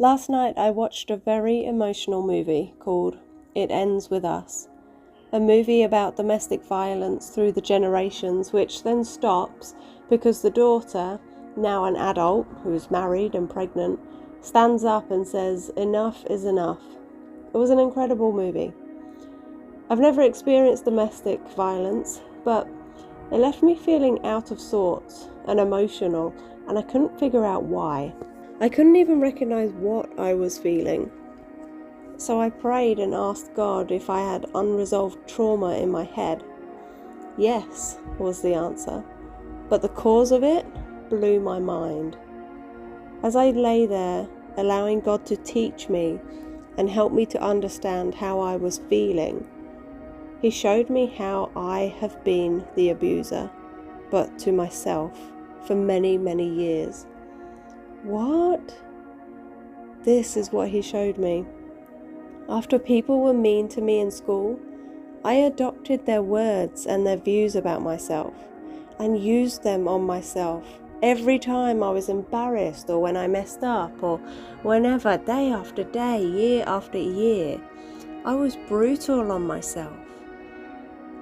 Last night I watched a very emotional movie called It Ends With Us, a movie about domestic violence through the generations, which then stops because the daughter, now an adult who is married and pregnant, stands up and says, "Enough is enough." It was an incredible movie. I've never experienced domestic violence, but it left me feeling out of sorts and emotional, and I couldn't figure out why. I couldn't even recognize what I was feeling. So I prayed and asked God if I had unresolved trauma in my head. Yes, was the answer, but the cause of it blew my mind. As I lay there, allowing God to teach me and help me to understand how I was feeling, He showed me how I have been the abuser, but to myself, for many, many years. What? This is what He showed me. After people were mean to me in school, I adopted their words and their views about myself and used them on myself. Every time I was embarrassed or when I messed up or whenever, day after day, year after year, I was brutal on myself.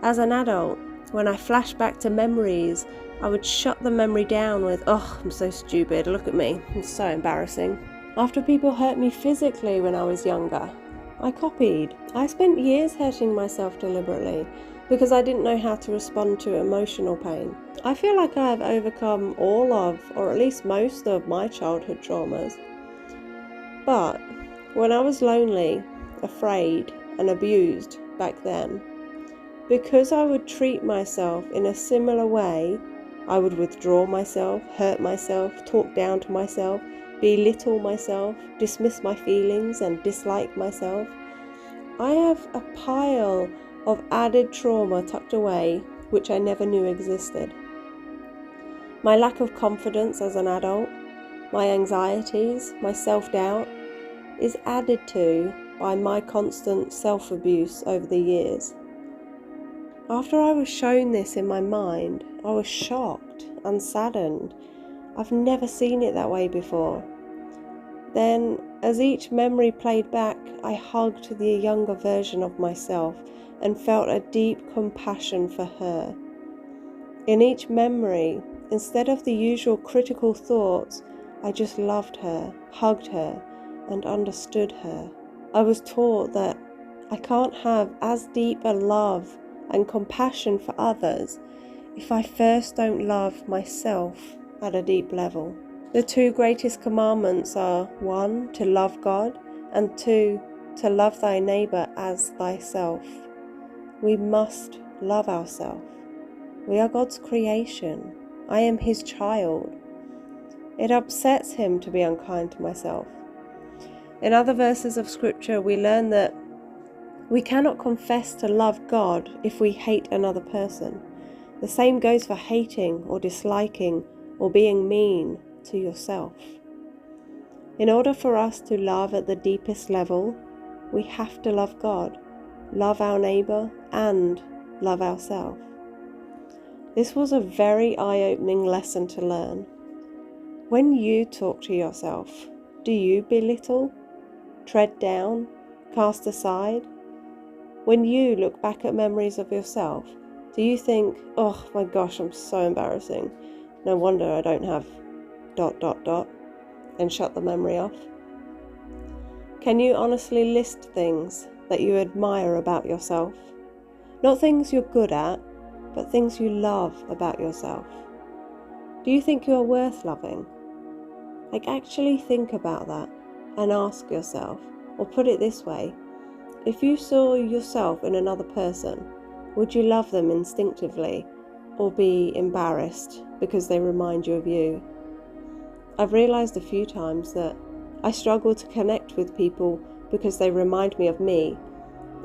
As an adult, when I flashed back to memories, I would shut the memory down with, "Oh, I'm so stupid, look at me, it's so embarrassing." After people hurt me physically when I was younger, I copied. I spent years hurting myself deliberately because I didn't know how to respond to emotional pain. I feel like I have overcome all of, or at least most of, my childhood traumas. But when I was lonely, afraid, and abused back then, because I would treat myself in a similar way, I would withdraw myself, hurt myself, talk down to myself, belittle myself, dismiss my feelings and dislike myself. I have a pile of added trauma tucked away which I never knew existed. My lack of confidence as an adult, my anxieties, my self-doubt is added to by my constant self-abuse over the years. After I was shown this in my mind, I was shocked and saddened. I've never seen it that way before. Then, as each memory played back, I hugged the younger version of myself and felt a deep compassion for her. In each memory, instead of the usual critical thoughts, I just loved her, hugged her, and understood her. I was taught that I can't have as deep a love and compassion for others if I first don't love myself at a deep level. The two greatest commandments are 1, to love God, and 2, to love thy neighbour as thyself. We must love ourselves. We are God's creation. I am His child. It upsets Him to be unkind to myself. In other verses of Scripture, we learn that we cannot confess to love God if we hate another person. The same goes for hating or disliking or being mean to yourself. In order for us to love at the deepest level, we have to love God, love our neighbour, and love ourselves. This was a very eye-opening lesson to learn. When you talk to yourself, do you belittle, tread down, cast aside? When you look back at memories of yourself, do you think, "Oh my gosh, I'm so embarrassing. No wonder I don't have ... and shut the memory off"? Can you honestly list things that you admire about yourself? Not things you're good at, but things you love about yourself. Do you think you are worth loving? Actually think about that and ask yourself, or put it this way, if you saw yourself in another person, would you love them instinctively or be embarrassed because they remind you of you? I've realized a few times that I struggle to connect with people because they remind me of me,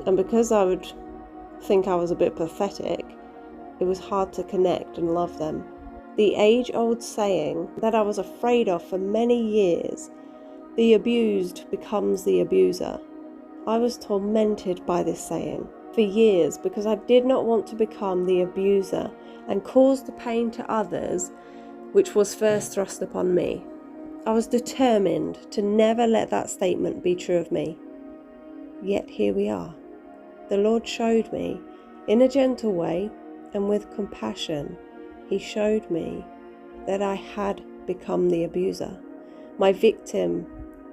and because I would think I was a bit pathetic, it was hard to connect and love them. The age-old saying that I was afraid of for many years, "The abused becomes the abuser." I was tormented by this saying for years because I did not want to become the abuser and cause the pain to others which was first thrust upon me. I was determined to never let that statement be true of me. Yet here we are. The Lord showed me, in a gentle way and with compassion, He showed me that I had become the abuser. My victim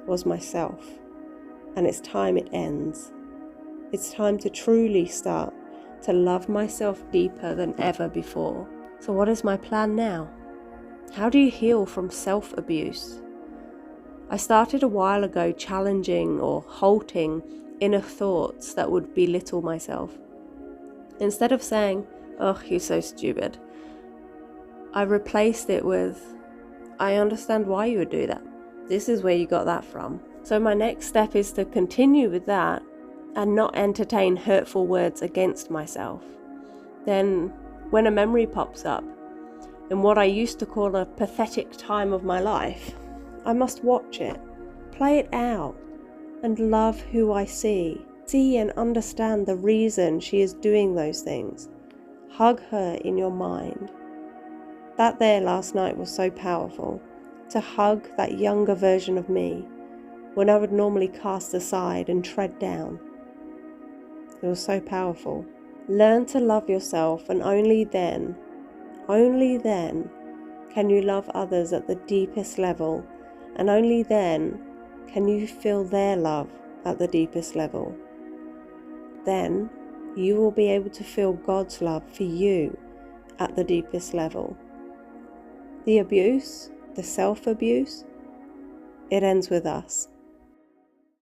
was myself, and it's time it ends. It's time to truly start to love myself deeper than ever before. So what is my plan now? How do you heal from self-abuse? I started a while ago challenging or halting inner thoughts that would belittle myself. Instead of saying, "Oh, you're so stupid," I replaced it with, "I understand why you would do that. This is where you got that from." So my next step is to continue with that and not entertain hurtful words against myself. Then when a memory pops up in what I used to call a pathetic time of my life, I must watch it, play it out, and love who I see. See and understand the reason she is doing those things. Hug her in your mind. That there last night was so powerful, to hug that younger version of me when I would normally cast aside and tread down. It was so powerful. Learn to love yourself, and only then can you love others at the deepest level, and only then can you feel their love at the deepest level. Then you will be able to feel God's love for you at the deepest level. The abuse, the self-abuse, it ends with us.